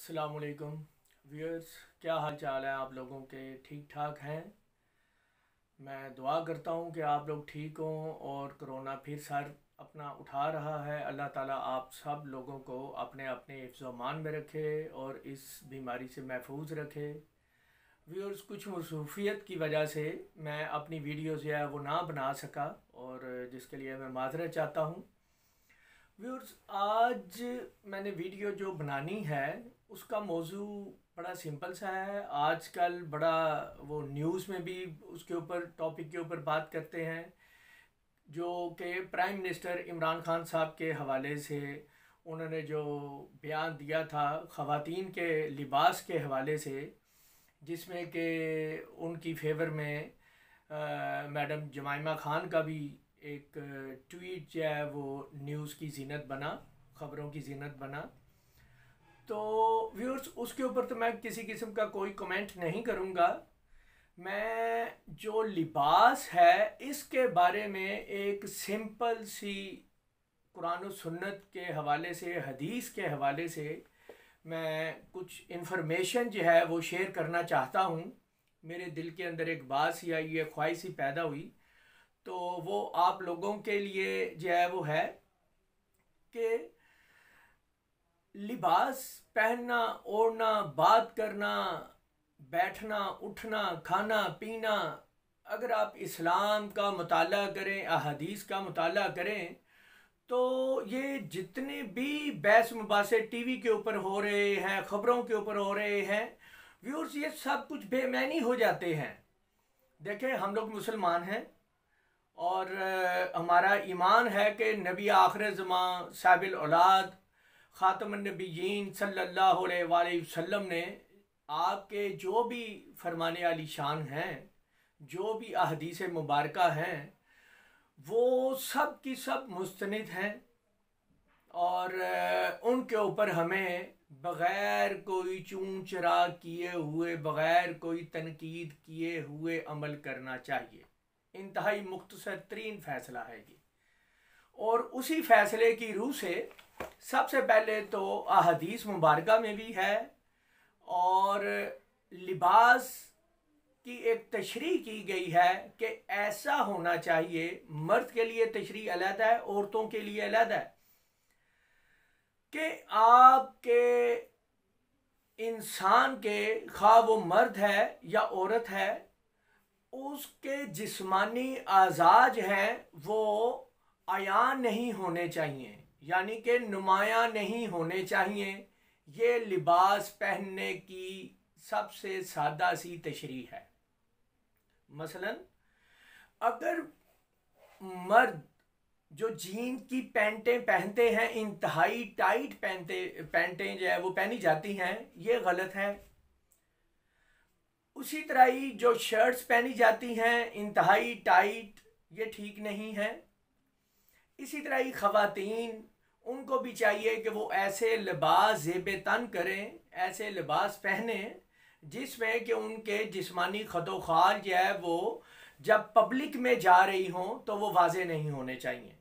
अस्सलामुअलैकुम व्यूअर्स, क्या हाल चाल है आप लोगों के? ठीक ठाक हैं? मैं दुआ करता हूँ कि आप लोग ठीक हों और कोरोना फिर सर अपना उठा रहा है। अल्लाह ताला आप सब लोगों को अपने अपने हिफ्ज़ व अमान में रखे और इस बीमारी से महफूज रखे। व्यूअर्स, कुछ मसरूफियत की वजह से मैं अपनी वीडियो जो है वो ना बना सका और जिसके लिए मैं माज़रत चाहता हूँ। व्यूअर्स, आज मैंने वीडियो जो बनानी है उसका मौजू बड़ा सिंपल सा है। आजकल बड़ा वो न्यूज़ में भी उसके ऊपर टॉपिक के ऊपर बात करते हैं, जो कि प्राइम मिनिस्टर इमरान खान साहब के हवाले से उन्होंने जो बयान दिया था ख़वातीन के लिबास के हवाले से, जिसमें कि उनकी फेवर में मैडम जमाइमा खान का भी एक ट्वीट जो है वो न्यूज़ की जीनत बना, ख़बरों की जीनत बना। तो व्यूअर्स, उसके ऊपर तो मैं किसी किस्म का कोई कमेंट नहीं करूँगा। मैं जो लिबास है इसके बारे में एक सिंपल सी कुरान और सुन्नत के हवाले से, हदीस के हवाले से मैं कुछ इन्फॉर्मेशन जो है वो शेयर करना चाहता हूँ। मेरे दिल के अंदर एक बात सी आई है, ख्वाहिश सी पैदा हुई, तो वो आप लोगों के लिए जो है वो है कि लिबास पहनना, ओढ़ना, बात करना, बैठना, उठना, खाना पीना, अगर आप इस्लाम का मुताला करें, अहादीस का मुताला करें, तो ये जितने भी बहस मुबासे टीवी के ऊपर हो रहे हैं, ख़बरों के ऊपर हो रहे हैं, व्यूअर्स, ये सब कुछ बेमानी हो जाते हैं। देखें, हम लोग मुसलमान हैं और हमारा ईमान है कि नबी आखिर ज़मां साहिबुल औलाद ख़ातमुन नबिय्यीन सल्लल्लाहु अलैहि वसल्लम ने आपके जो भी फरमाने वाली शान हैं, जो भी अहदीस मुबारका हैं, वो सब की सब मुस्तनिद हैं और उनके ऊपर हमें बग़ैर कोई चूं चरा किए हुए, बग़ैर कोई तनकीद किए हुए अमल करना चाहिए। इंतहाई मुख्तसर तरीन फ़ैसला है ये, और उसी फ़ैसले की रूह से सबसे पहले तो अहदीस मुबारका में भी है और लिबास की एक तशरीह की गई है कि ऐसा होना चाहिए। मर्द के लिए तशरीह अलग है, औरतों के लिए अलग है, कि आपके इंसान के, खा वो मर्द है या औरत है, उसके जिस्मानी आज़ाज हैं वो आयान नहीं होने चाहिए, यानी कि नुमाया नहीं होने चाहिए। ये लिबास पहनने की सबसे सादा सी तशरीह है। मसलन अगर मर्द जो जीन की पैंटें पहनते हैं, इंतहाई टाइट पैंटें जो है वो पहनी जाती हैं, ये गलत है। उसी तरह ही जो शर्ट्स पहनी जाती हैं इंतहाई टाइट, ये ठीक नहीं है। इसी तरह ही ख़वातीन, उनको भी चाहिए कि वो ऐसे लिबास ज़ेब तन करें, ऐसे लिबास पहने जिसमें कि उनके जिस्मानी खदोखाल जो है वो जब पब्लिक में जा रही हों तो वो वाज़े नहीं होने चाहिए।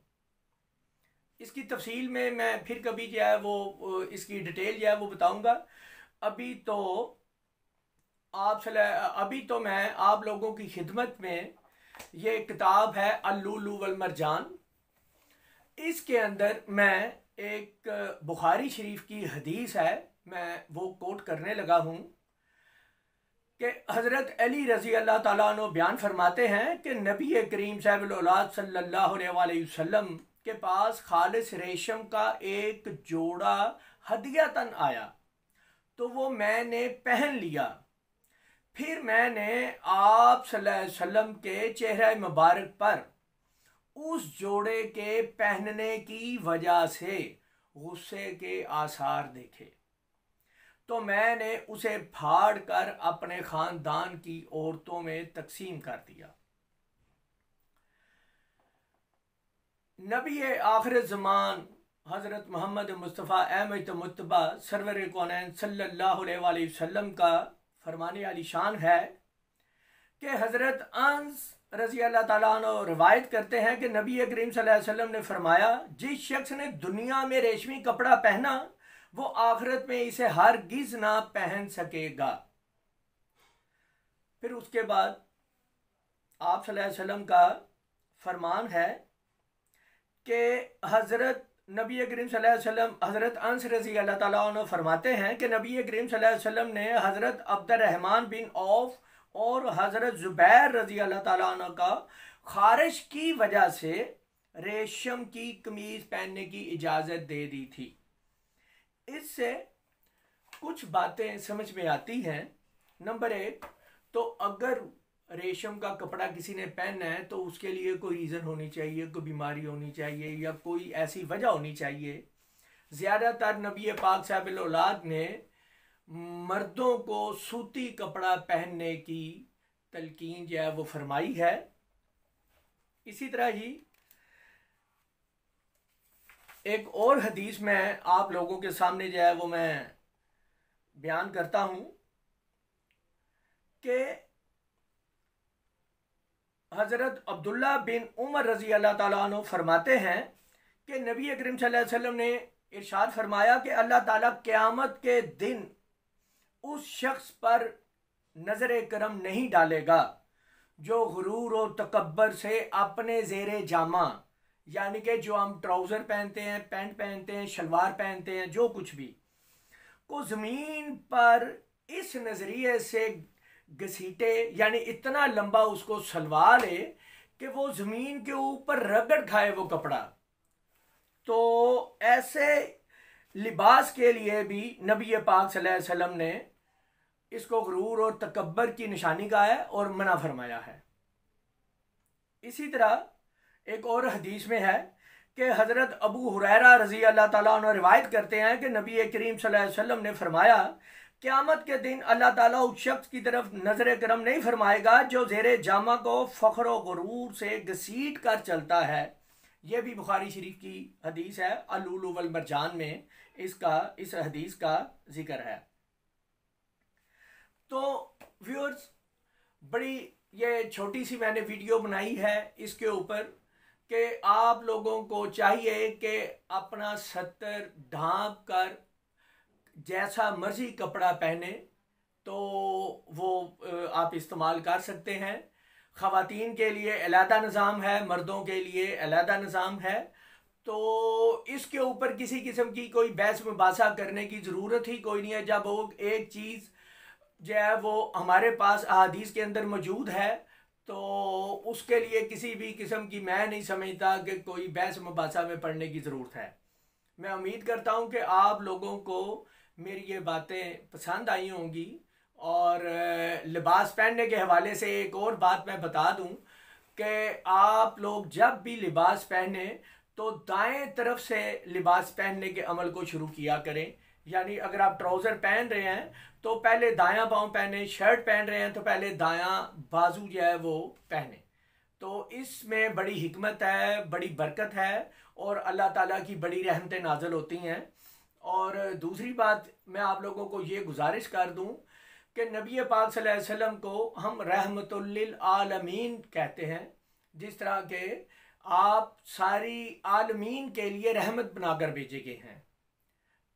इसकी तफसील में मैं फिर कभी जो है वो इसकी डिटेल जो है वो बताऊंगा। अभी तो मैं आप लोगों की खिदमत में ये किताब है अल-लुलु वल मरजान। इसके अंदर मैं एक बुखारी शरीफ की हदीस है, मैं वो कोट करने लगा हूँ कि हज़रत अली रज़ी अल्लाह ताला अन्हु बयान फरमाते हैं कि नबी करीम साहिबुल औलाद सल्लल्लाहु अलैहि वसल्लम के पास खालिस रेशम का एक जोड़ा हदियतन आया, तो वो मैंने पहन लिया। फिर मैंने आप सल्लल्लाहु अलैहि वसल्लम के चेहरे मुबारक पर उस जोड़े के पहनने की वजह से गुस्से के आसार देखे, तो मैंने उसे फाड़ कर अपने ख़ानदान की औरतों में तकसीम कर दिया। नबी आखिर ज़मान हज़रत मोहम्मद मुस्तफ़ा अहमद मुत्तबा सरवर कौनैन सल्लल्लाहु अलैहि वसल्लम का फरमाने वाली शान है कि हज़रत अनस रज़ी अल्लाह ताला अन्हु रिवायत करते हैं कि नबी करीम सल्लल्लाहु अलैहि वसल्लम ने फरमाया, जिस शख्स ने दुनिया में रेशमी कपड़ा पहना वो आखिरत में इसे हरगिज ना पहन सकेगा। फिर उसके बाद आप सल्लल्लाहु अलैहि वसल्लम का फरमान है कि हज़रत नबी करीम सल्लल्लाहु अलैहि वसल्लम हज़रत अनस रज़ी अल्लाह ताला अन्हु फरमाते हैं कि नबी करीम सल्लल्लाहु अलैहि वसल्लम ने हज़रत अब्दुर्रहमान बिन औफ और हज़रत ज़ुबैर रज़ी अल्लाह ताला अन्हु का खारिश की वजह से रेशम की कमीज पहनने की इजाज़त दे दी थी। इससे कुछ बातें समझ में आती हैं। नंबर एक, तो अगर रेशम का कपड़ा किसी ने पहनना है तो उसके लिए कोई रीज़न होनी चाहिए, कोई बीमारी होनी चाहिए या कोई ऐसी वजह होनी चाहिए। ज़्यादातर नबी पाक साहिब औलाद ने मर्दों को सूती कपड़ा पहनने की तलकीन जो है वो फरमाई है। इसी तरह ही एक और हदीस में आप लोगों के सामने जो है वो मैं बयान करता हूँ कि हज़रत अब्दुल्ला बिन उमर रज़ी अल्लाह ताला अन्हु फरमाते हैं कि नबी करीम सल्लल्लाहु अलैहि वसल्लम ने इरशाद फरमाया कि अल्लाह ताला क़यामत के दिन उस शख्स पर नज़र करम नहीं डालेगा जो गुरूर और तकब्बर से अपने ज़ेरे जामा, यानी कि जो हम ट्राउज़र पहनते हैं, पैंट पहनते हैं, शलवार पहनते हैं, जो कुछ भी को ज़मीन पर इस नज़रिए से घसीटे, यानी इतना लंबा उसको सलवा ले कि वो ज़मीन के ऊपर रगड़ खाए वो कपड़ा। तो ऐसे लिबास के लिए भी नबी पाक सल्लल्लाहु अलैहि वसल्लम ने इसको गुरूर और तकब्बर की निशानी कहा है और मना फरमाया है। इसी तरह एक और हदीस में है कि हज़रत अबू हुरैरा रज़ी अल्लाह ताला अन्हु रिवायत करते हैं कि नबी करीम सल्लल्लाहु अलैहि वसल्लम ने फरमाया, क़यामत के दिन अल्लाह ताला उस शख्स की तरफ नज़र करम नहीं फरमाएगा जो ज़ेरे जामा को फ़ख्र व गुरूर से घसीट कर चलता है। यह भी बुखारी शरीफ की हदीस है, अल-लुलु वल मरजान में इस हदीस का जिक्र है। तो व्यूअर्स, बड़ी ये छोटी सी मैंने वीडियो बनाई है इसके ऊपर कि आप लोगों को चाहिए कि अपना सत्तर ढांप कर जैसा मर्जी कपड़ा पहने तो वो आप इस्तेमाल कर सकते हैं। ख़वातीन के लिए अलहदा निज़ाम है, मर्दों के लिए अलहदा निज़ाम है। तो इसके ऊपर किसी किस्म की कोई बहस मुबासा करने की ज़रूरत ही कोई नहीं है। जब वो एक चीज़ जो है वो हमारे पास अहादीस के अंदर मौजूद है तो उसके लिए किसी भी किस्म की मैं नहीं समझता कि कोई बहस मुबासा में पढ़ने की ज़रूरत है। मैं उम्मीद करता हूँ कि आप लोगों को मेरी ये बातें पसंद आई होंगी। और लिबास पहनने के हवाले से एक और बात मैं बता दूं कि आप लोग जब भी लिबास पहने तो दाएं तरफ से लिबास पहनने के अमल को शुरू किया करें। यानी अगर आप ट्राउज़र पहन रहे हैं तो पहले दायां पाँव पहने, शर्ट पहन रहे हैं तो पहले दायां बाजू जो है वो पहने। तो इसमें बड़ी हिकमत है, बड़ी बरकत है और अल्लाह ताला की बड़ी रहमतें नाज़िल होती हैं। और दूसरी बात मैं आप लोगों को ये गुजारिश कर दूं कि नबी पाक सल्लल्लाहु अलैहि वसल्लम को हम रहमतुल लिल आलमीन कहते हैं। जिस तरह के आप सारी आलमीन के लिए रहमत बनाकर भेजे गए हैं।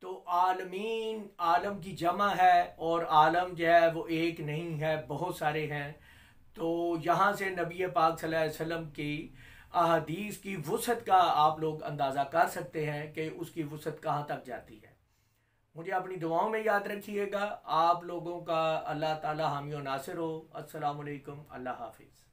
तो आलमीन आलम की जमा है और आलम जो है वो एक नहीं है, बहुत सारे हैं। तो यहाँ से नबी पाक सल्लल्लाहु अलैहि वसल्लम की अहादीस की वुसअत का आप लोग अंदाज़ा कर सकते हैं कि उसकी वुसअत कहाँ तक जाती है। मुझे अपनी दुआओं में याद रखिएगा। आप लोगों का अल्लाह ताला हामी और नासिर हो। अस्सलामु अलैकुम, अल्लाह हाफिज़।